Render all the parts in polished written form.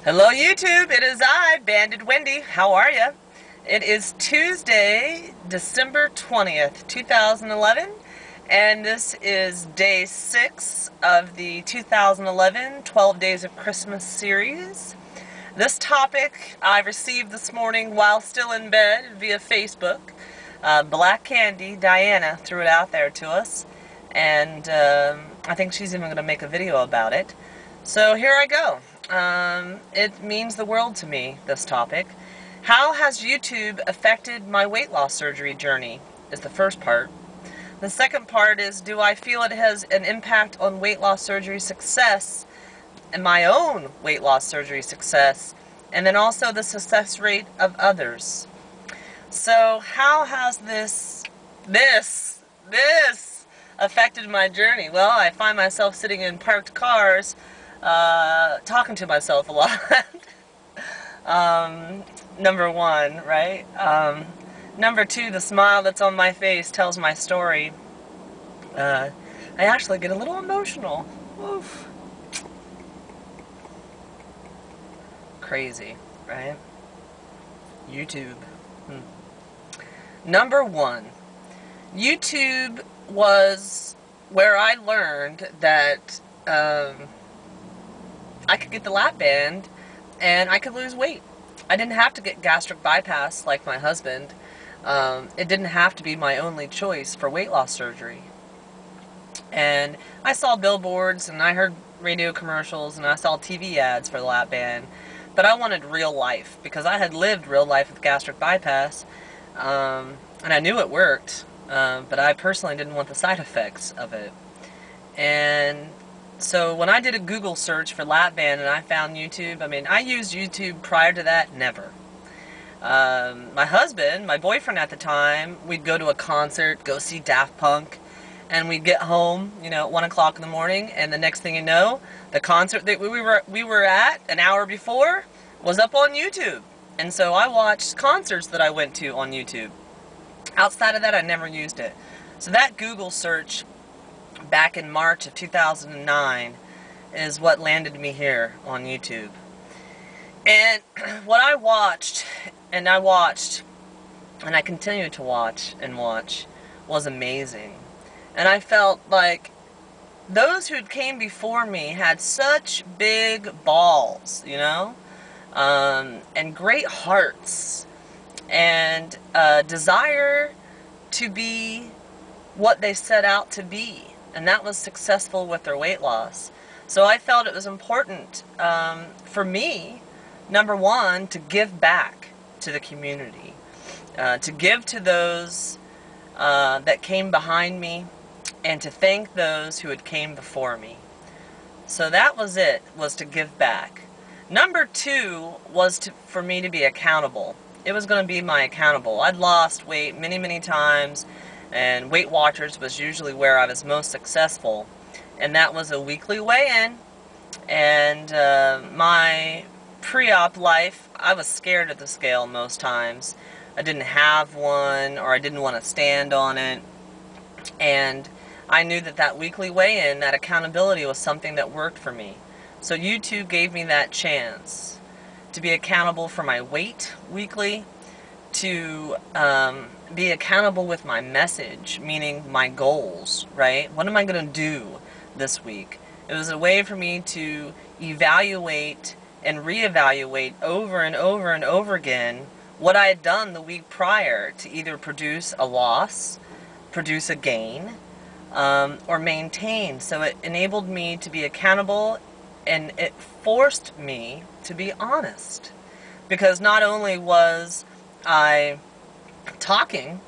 Hello YouTube, it is I, Banded Wendy. How are you? It is Tuesday, December 20th, 2011, and this is day 6 of the 2011 12 Days of Christmas series. This topic I received this morning while still in bed via Facebook. Black Candy, Diana, threw it out there to us, and I think she's even going to make a video about it. So here I go. It means the world to me, this topic. How has YouTube affected my weight loss surgery journey, is the first part. The second part is, do I feel it has an impact on weight loss surgery success and my own weight loss surgery success, and then also the success rate of others. So how has this affected my journey? Well, I find myself sitting in parked cars talking to myself a lot. Number one, right? Number two, the smile that's on my face tells my story. I actually get a little emotional. Oof. Crazy, right? YouTube. Number one, YouTube was where I learned that I could get the lap band and I could lose weight. I didn't have to get gastric bypass like my husband. It didn't have to be my only choice for weight loss surgery. And I saw billboards and I heard radio commercials and I saw TV ads for the lap band. But I wanted real life because I had lived real life with gastric bypass. And I knew it worked. But I personally didn't want the side effects of it. And so when I did a Google search for lap band and I found YouTube, I mean, I used YouTube prior to that, never. My husband, my boyfriend at the time, we'd go to a concert, go see Daft Punk, and we'd get home, you know, at 1 o'clock in the morning, and the next thing you know, the concert that we were at an hour before was up on YouTube. And so I watched concerts that I went to on YouTube. Outside of that, I never used it. So that Google search back in March of 2009 is what landed me here on YouTube. And what I watched, and I continue to watch, was amazing. And I felt like those who came before me had such big balls, you know, and great hearts, and a desire to be what they set out to be, and that was successful with their weight loss. So I felt it was important for me, number one, to give back to the community, to give to those that came behind me, and to thank those who had came before me. So that was it, was to give back. Number two was for me to be accountable. It was going to be my accountable. I'd lost weight many, many times, and Weight Watchers was usually where I was most successful. And that was a weekly weigh-in. And my pre-op life, I was scared of the scale most times. I didn't have one, or I didn't want to stand on it. And I knew that that weekly weigh-in, that accountability, was something that worked for me. So YouTube gave me that chance to be accountable for my weight weekly, to be accountable with my message, meaning my goals, right? What am I going to do this week? It was a way for me to evaluate and reevaluate over and over and over again what I had done the week prior to either produce a loss, produce a gain, or maintain. So it enabled me to be accountable, and it forced me to be honest. Because not only was I talking,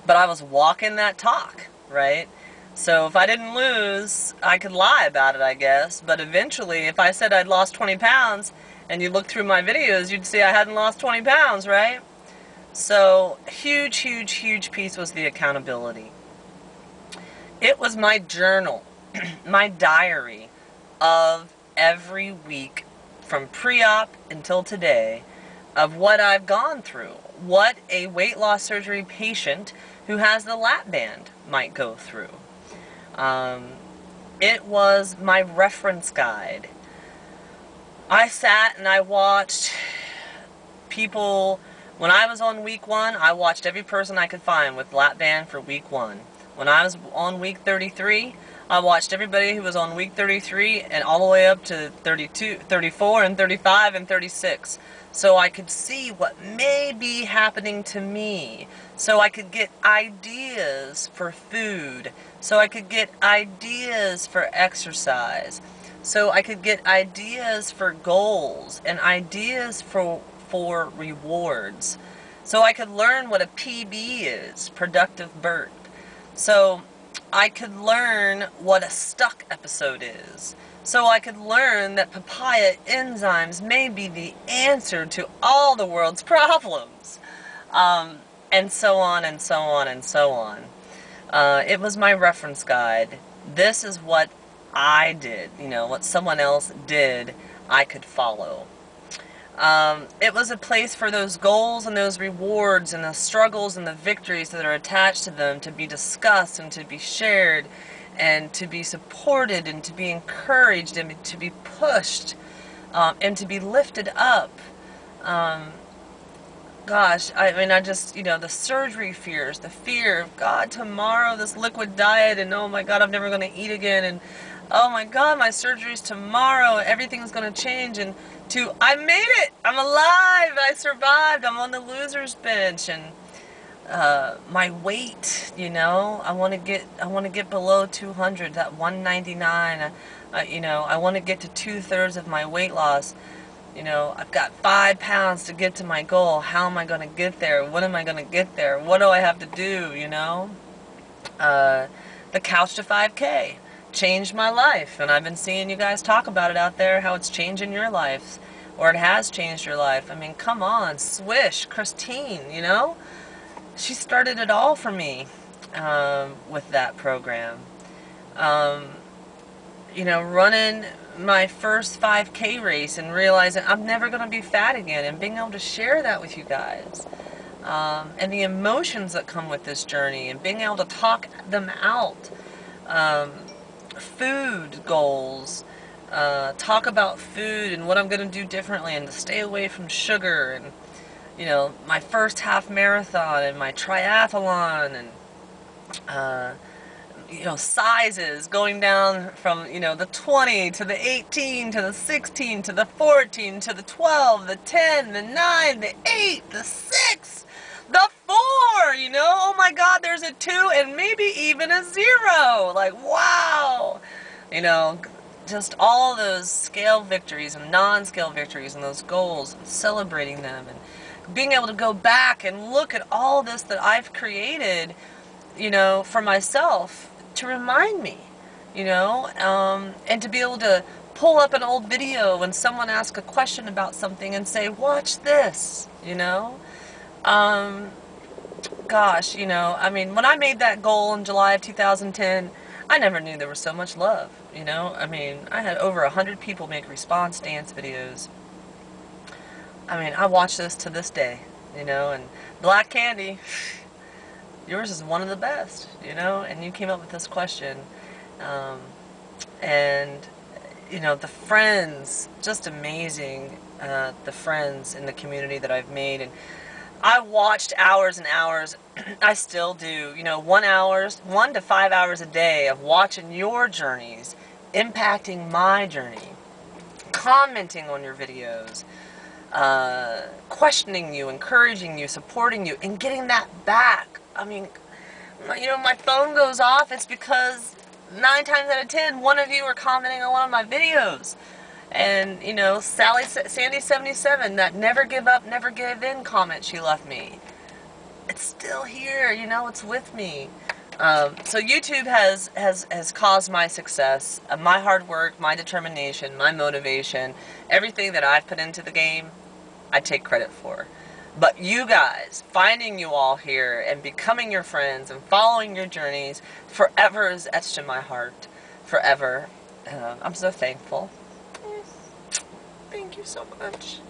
but I was walking that talk, right? So if I didn't lose, I could lie about it, I guess. But eventually, if I said I'd lost 20 pounds, and you look through my videos, you'd see I hadn't lost 20 pounds, right? So huge, huge, huge piece was the accountability. It was my journal, my diary of every week from pre-op until today of what I've gone through, what a weight loss surgery patient who has the lap band might go through. It was my reference guide. I sat and I watched people. When I was on week 1, I watched every person I could find with lap band for week 1. When I was on week 33, I watched everybody who was on week 33 and all the way up to 32, 34, and 35, and 36. So I could see what may be happening to me. So I could get ideas for food. So I could get ideas for exercise. So I could get ideas for goals and ideas for rewards. So I could learn what a PB is, productive burp. So I could learn what a stuck episode is. So I could learn that papaya enzymes may be the answer to all the world's problems. And so on and so on and so on. It was my reference guide. This is what I did, you know, what someone else did, I could follow. It was a place for those goals and those rewards and the struggles and the victories that are attached to them to be discussed and to be shared and to be supported and to be encouraged and to be pushed and to be lifted up. Gosh, I mean, I just, you know, the surgery fears, the fear of, God, tomorrow, this liquid diet, and oh my God, I'm never going to eat again, and oh my God, my surgery's tomorrow, everything's going to change, and to, I made it, I'm alive, I survived, I'm on the loser's bench, and my weight, you know, I want to get below 200, that 199, you know, I want to get to 2/3 of my weight loss. You know, I've got 5 pounds to get to my goal. How am I going to get there? When am I going to get there? What do I have to do, you know? The couch to 5K changed my life. And I've been seeing you guys talk about it out there, how it's changing your life. Or it has changed your life. I mean, come on. Swish, Christine, you know? She started it all for me with that program. You know, running my first 5K race and realizing I'm never going to be fat again, and being able to share that with you guys, and the emotions that come with this journey, and being able to talk them out. Food goals, talk about food and what I'm going to do differently, and to stay away from sugar, and you know, my first half marathon and my triathlon, and you know, sizes going down from, you know, the 20 to the 18 to the 16 to the 14 to the 12, the 10, the 9, the 8, the 6, the 4, you know, oh my God, there's a 2 and maybe even a 0, like, wow, you know, just all those scale victories and non-scale victories and those goals, and celebrating them, and being able to go back and look at all this that I've created, you know, for myself, to remind me, you know, and to be able to pull up an old video when someone asks a question about something and say, watch this, you know. Gosh, you know, I mean, when I made that goal in July of 2010, I never knew there was so much love, you know. I mean, I had over 100 people make response dance videos. I mean, I watch this to this day, you know, and Black Candy, yours is one of the best, you know, and you came up with this question, and, you know, the friends, just amazing, the friends in the community that I've made, and I watched hours and hours, I still do, you know, 1 to 5 hours a day of watching your journeys, impacting my journey, commenting on your videos, questioning you, encouraging you, supporting you, and getting that back. I mean, you know, my phone goes off, it's because 9 times out of 10, one of you are commenting on one of my videos. And, you know, Sandy77, that never give up, never give in comment she left me, it's still here, you know, it's with me. So YouTube has caused my success, my hard work, my determination, my motivation, everything that I've put into the game, I take credit for. But you guys, finding you all here and becoming your friends and following your journeys forever is etched in my heart. Forever. I'm so thankful. Thank you so much.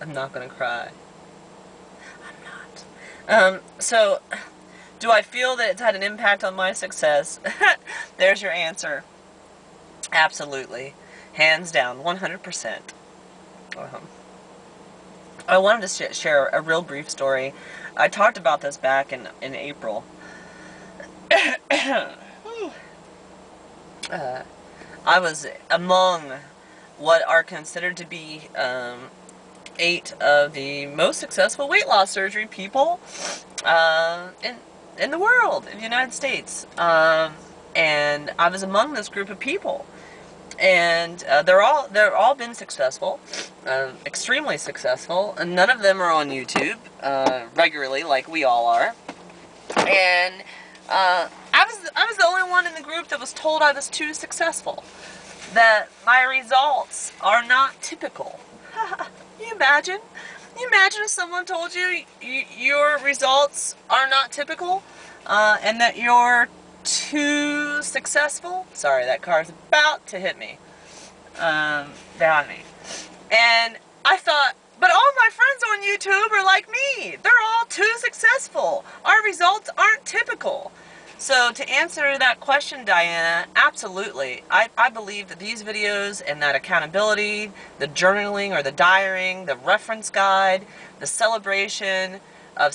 I'm not gonna cry. I'm not. So, do I feel that it's had an impact on my success? There's your answer. Absolutely. Hands down, 100%. I wanted to share a real brief story. I talked about this back in April. I was among what are considered to be 8 of the most successful weight loss surgery people in the world, in the United States. And I was among this group of people. And they're all been successful, extremely successful, and none of them are on YouTube regularly like we all are. And I was the only one in the group that was told I was too successful, that my results are not typical. Can you imagine? Can you imagine if someone told you your results are not typical, and that you're too successful? Sorry, that car's about to hit me, behind me. And I thought, but all my friends on YouTube are like me. They're all too successful. Our results aren't typical. So to answer that question, Diana, absolutely. I believe that these videos and that accountability, the journaling or the diarying, the reference guide, the celebration of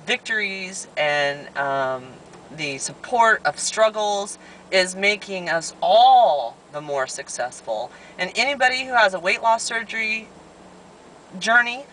victories, and the support of struggles is making us all the more successful. And anybody who has a weight loss surgery journey,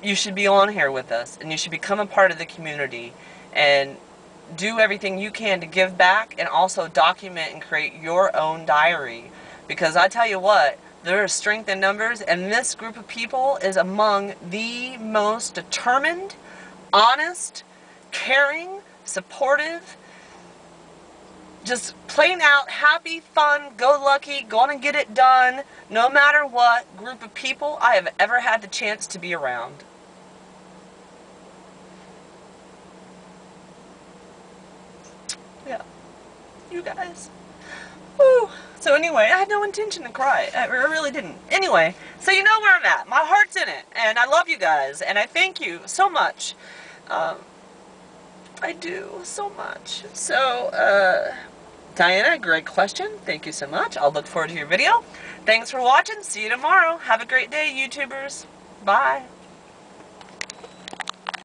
you should be on here with us, and you should become a part of the community and do everything you can to give back, and also document and create your own diary. Because I tell you what, there is strength in numbers, and this group of people is among the most determined, honest, caring, supportive, just plain out happy, fun, go lucky, gonna get it done, no matter what group of people I have ever had the chance to be around. Yeah, you guys. Woo. So anyway, I had no intention to cry. I really didn't. Anyway, so you know where I'm at. My heart's in it, and I love you guys, and I thank you so much. I do so much. So, Diana, great question. Thank you so much. I'll look forward to your video. Thanks for watching. See you tomorrow. Have a great day, YouTubers. Bye.